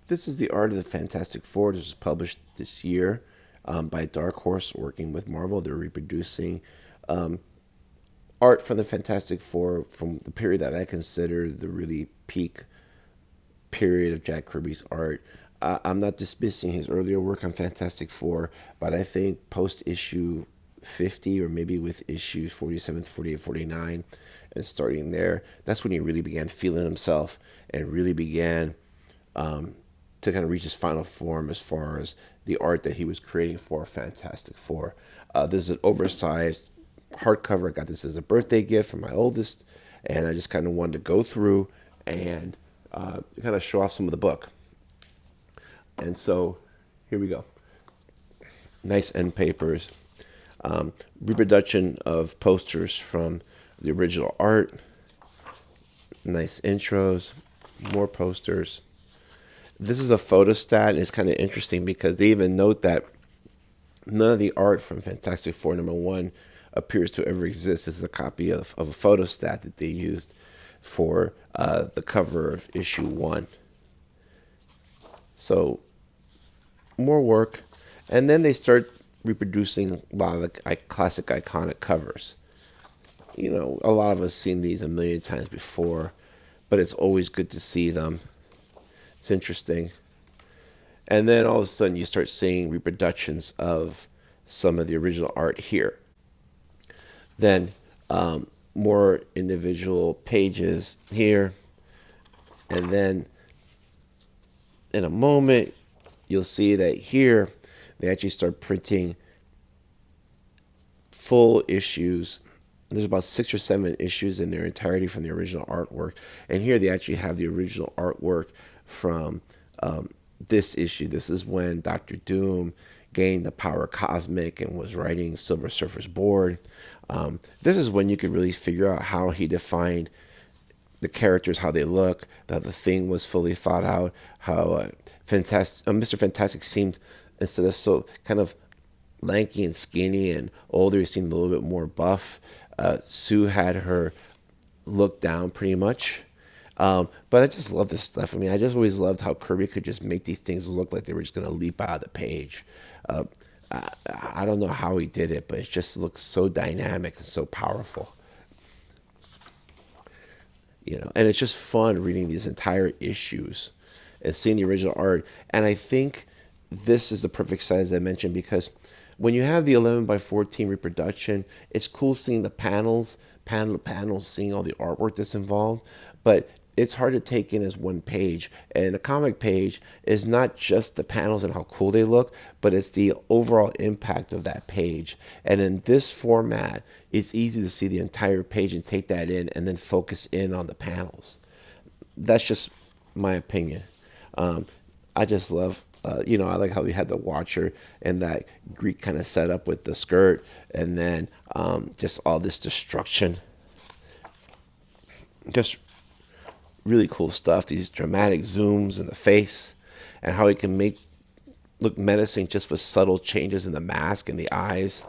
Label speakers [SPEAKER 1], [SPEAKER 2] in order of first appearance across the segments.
[SPEAKER 1] This is the art of the Fantastic Four. This was published this year by Dark Horse, working with Marvel. They're reproducing um, art from the Fantastic Four from the period that I consider the really peak period of Jack Kirby's art. I'm not dismissing his earlier work on Fantastic Four, but I think post issue 50, or maybe with issues 47, 48, 49, and starting there, that's when he really began feeling himself and really began to kind of reach his final form as far as the art that he was creating for Fantastic Four. This is an oversized hardcover. I got this as a birthday gift from my oldest, and I just kind of wanted to go through and kind of show off some of the book. And so here we go. Nice end papers. Reproduction of posters from the original art. Nice intros. More posters. This is a photostat, and it's kind of interesting because they even note that none of the art from Fantastic Four #1 appears to ever exist. This is a copy of a photostat that they used for the cover of issue 1. So more work, and then they start reproducing a lot of the classic iconic covers. You know, a lot of us seen these a million times before, but it's always good to see them. It's interesting. And then all of a sudden you start seeing reproductions of some of the original art here. Then more individual pages here. And then in a moment, you'll see that here they actually start printing full issues. There's about 6 or 7 issues in their entirety from the original artwork. And here they actually have the original artwork from this issue. This is when Dr. Doom gained the power cosmic and was writing Silver Surfer's board. This is when you could really figure out how he defined the characters, how they look, that the thing was fully thought out, how Mr. Fantastic seemed, instead of so kind of lanky and skinny and older, he seemed a little bit more buff. Sue had her look down pretty much. But I just love this stuff. I mean, I just always loved how Kirby could just make these things look like they were just going to leap out of the page. I don't know how he did it, but it just looks so dynamic and so powerful. You know, and it's just fun reading these entire issues and seeing the original art. And I think this is the perfect size I mentioned, because when you have the 11 by 14 reproduction, it's cool seeing the panels, panel to panel, seeing all the artwork that's involved. But it's hard to take in as one page. And a comic page is not just the panels and how cool they look, but it's the overall impact of that page. And in this format, it's easy to see the entire page and take that in and then focus in on the panels. That's just my opinion. I just love, I like how we had the Watcher and that Greek kind of setup with the skirt, and then just all this destruction. Just really cool stuff. These dramatic zooms in the face, and how he can make look menacing just with subtle changes in the mask and the eyes.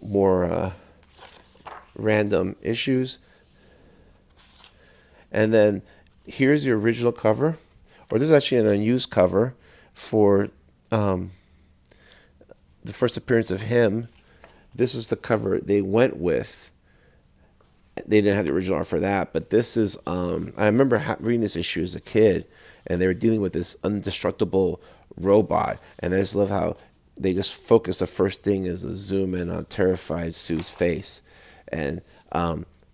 [SPEAKER 1] More random issues. And then here's the original cover, or this is actually an unused cover for the first appearance of him. This is the cover they went with. They didn't have the original art for that, but this is, I remember reading this issue as a kid, and they were dealing with this indestructible robot, and I just love how they just focus. The first thing is a zoom in on terrified Sue's face, and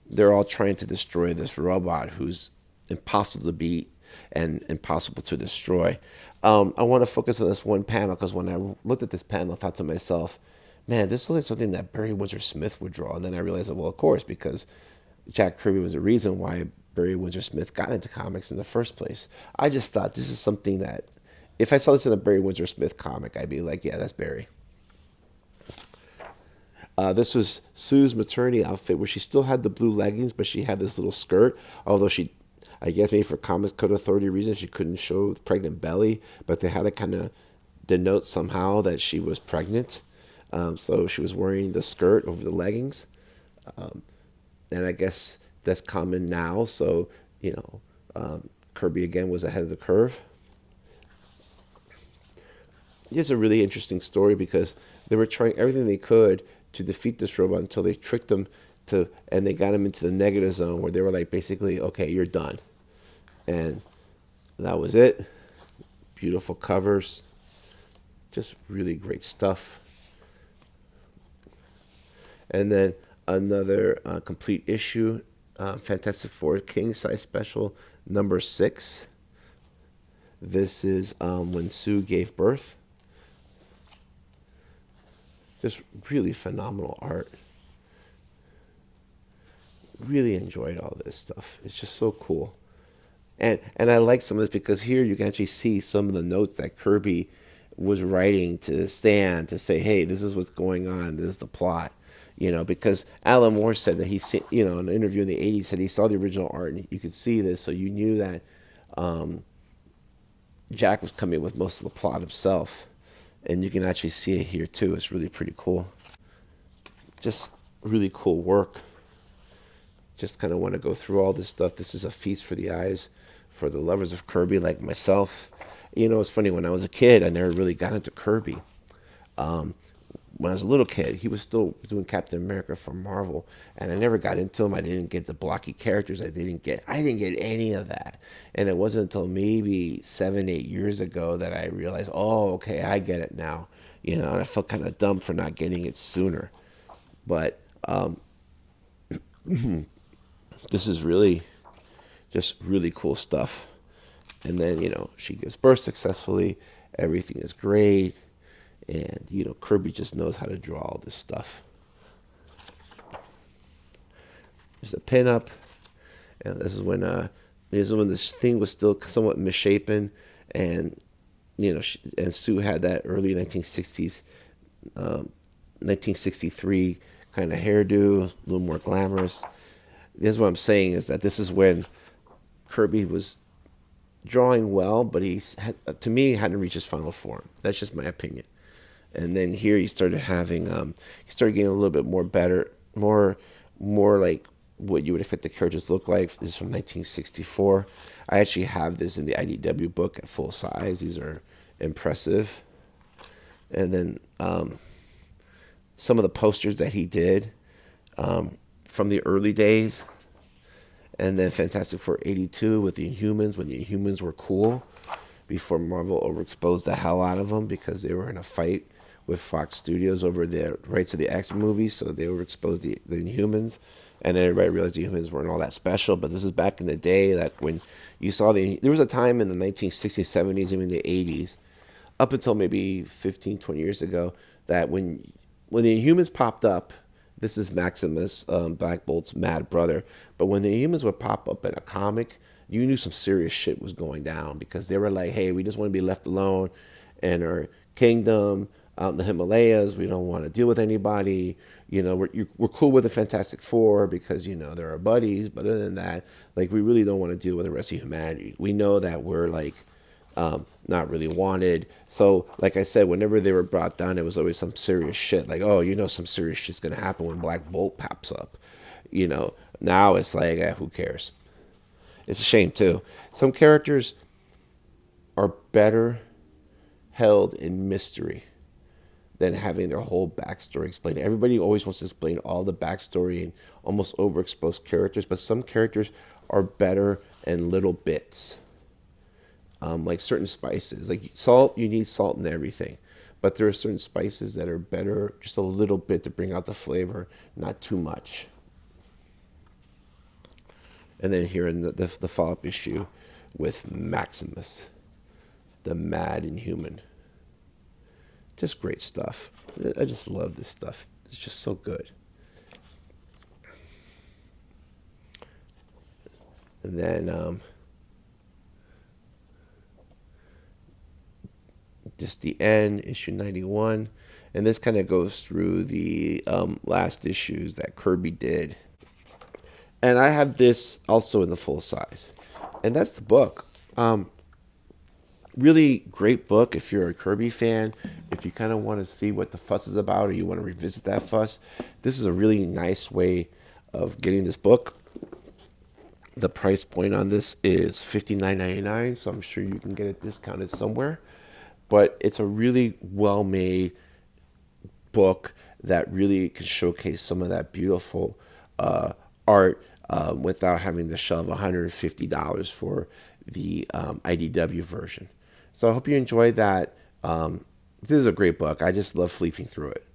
[SPEAKER 1] they're all trying to destroy this robot who's impossible to beat and impossible to destroy. I want to focus on this one panel, because when I looked at this panel, I thought to myself, man, this looks like something that Barry Windsor Smith would draw. And then I realized that, well, of course, because Jack Kirby was the reason why Barry Windsor Smith got into comics in the first place. I just thought this is something that, if I saw this in a Barry Windsor Smith comic, I'd be like, yeah, that's Barry. This was Sue's maternity outfit, where she still had the blue leggings, but she had this little skirt. Although she, I guess maybe for Comics Code Authority reasons, she couldn't show the pregnant belly, but they had to kind of denote somehow that she was pregnant. So she was wearing the skirt over the leggings. And I guess that's common now. So, Kirby again was ahead of the curve. It's a really interesting story because they were trying everything they could to defeat this robot until they tricked him and they got him into the negative zone where they were like, basically, okay, you're done. And that was it. Beautiful covers. Just really great stuff. And then another complete issue, Fantastic Four King Size Special number 6. This is when Sue gave birth. Just really phenomenal art. Really enjoyed all this stuff. It's just so cool. And I like some of this because here you can actually see some of the notes that Kirby was writing to Stan to say, hey, this is what's going on. This is the plot. Because Alan Moore said that in an interview in the 80s, said he saw the original art and you could see this. So you knew that Jack was coming with most of the plot himself. And you can actually see it here too. It's really pretty cool. Just really cool work. Just kind of want to go through all this stuff. This is a feast for the eyes for the lovers of Kirby like myself. It's funny, when I was a kid, I never really got into Kirby. When I was a little kid, he was still doing Captain America for Marvel, and I never got into him. I didn't get the blocky characters. I didn't get any of that. And it wasn't until maybe 7, 8 years ago that I realized, oh, okay, I get it now. And I felt kind of dumb for not getting it sooner. But this is really just really cool stuff. And then, she gives birth successfully. Everything is great. And, Kirby just knows how to draw all this stuff. There's a pinup. And this is when this thing was still somewhat misshapen. And, and Sue had that early 1960s, 1963 kind of hairdo, a little more glamorous. This is what I'm saying, is that this is when Kirby was drawing well, but to me, hadn't reached his final form. That's just my opinion. And then here he started having, he started getting a little bit more better, more like what you would expect the characters to look like. This is from 1964. I actually have this in the IDW book at full size. These are impressive. And then some of the posters that he did from the early days. And then Fantastic Four 82 with the Inhumans, when the Inhumans were cool, before Marvel overexposed the hell out of them because they were in a fight with Fox Studios over the rights of the X movies, so they overexposed the Inhumans, and everybody realized the Inhumans weren't all that special. But this is back in the day that when you saw there was a time in the 1960s, 70s, even the 80s, up until maybe 15, 20 years ago, that when the Inhumans popped up, this is Maximus, Black Bolt's mad brother, but when the Inhumans would pop up in a comic, you knew some serious shit was going down because they were like, hey, we just want to be left alone in our kingdom out in the Himalayas. We don't want to deal with anybody. We're cool with the Fantastic Four because, they're our buddies. But other than that, like, we really don't want to deal with the rest of humanity. We know that we're like not really wanted. So, like I said, whenever they were brought down, it was always some serious shit. Like, oh, some serious shit's going to happen when Black Bolt pops up. Now it's like, who cares? It's a shame, too. Some characters are better held in mystery than having their whole backstory explained. Everybody always wants to explain all the backstory and almost overexposed characters, but some characters are better in little bits. Like certain spices. Like salt, you need salt in everything. But there are certain spices that are better just a little bit to bring out the flavor, not too much. And then here in the follow-up issue with Maximus, the mad Inhuman. Just great stuff. I just love this stuff. It's just so good. And then just the end, issue 91. And this kind of goes through the last issues that Kirby did. And I have this also in the full size. And that's the book. Really great book if you're a Kirby fan. If you kind of want to see what the fuss is about or you want to revisit that fuss, this is a really nice way of getting this book. The price point on this is $59.99, so I'm sure you can get it discounted somewhere. But it's a really well made book that really can showcase some of that beautiful art without having to shove $150 for the IDW version. So I hope you enjoyed that. This is a great book. I just love fleeping through it.